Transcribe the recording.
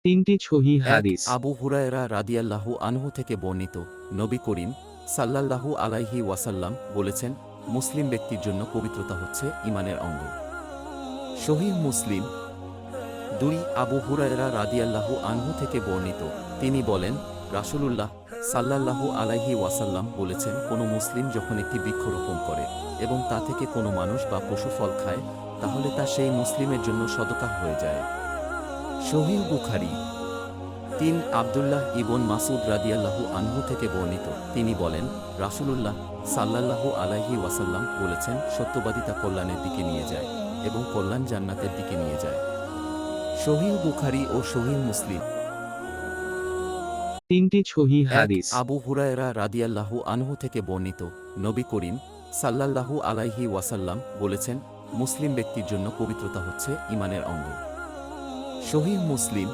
তিনটি সহিহ এক, হাদিস। আবু হুরায়রা রাদিয়াল্লাহু আনহু থেকে বর্ণিত, নবী করিম সাল্লাল্লাহু আলাইহি ওয়াসাল্লাম বলেছেন, মুসলিম ব্যক্তির জন্য পবিত্রতা হচ্ছে ঈমানের অঙ্গ। সহিহ মুসলিম। ২, আবু হুরায়রা রাদিয়াল্লাহু আনহু থেকে বর্ণিত, তিনি বলেন, রাসূলুল্লাহ সাল্লাল্লাহু আলাইহি ওয়াসাল্লাম বলেছেন, কোনো মুসলিম যখন একটি বৃক্ষরোপণ করে এবং তা থেকে কোনো মানুষ বা পশু ফল খায়, তাহলে তা সেই মুসলিমের জন্য সদকাহ হয়ে যায়। সহিহ বুখারী। ৩, আব্দুল্লাহ ইবন মাসুদ রাদিয়াল্লাহু আনহু থেকে বর্ণিত, তিনি বলেন, রাসূলুল্লাহ সাল্লাল্লাহু আলাইহি ওয়াসাল্লাম বলেছেন, সত্যবাদিতা কল্যাণের দিকে নিয়ে যায় এবং কল্যাণ জান্নাতের দিকে নিয়ে যায়। সহিহ বুখারী ও সহিহ মুসলিম। তিনটি সহিহ ১, হাদিস। আবু হুরায়রা রাদিয়াল্লাহু আনহু থেকে বর্ণিত, নবী করিম সাল্লাল্লাহু আলাইহি ওয়াসাল্লাম বলেছেন, মুসলিম ব্যক্তির জন্য পবিত্রতা হচ্ছে ঈমানের অঙ্গ। সহিহ মুসলিম।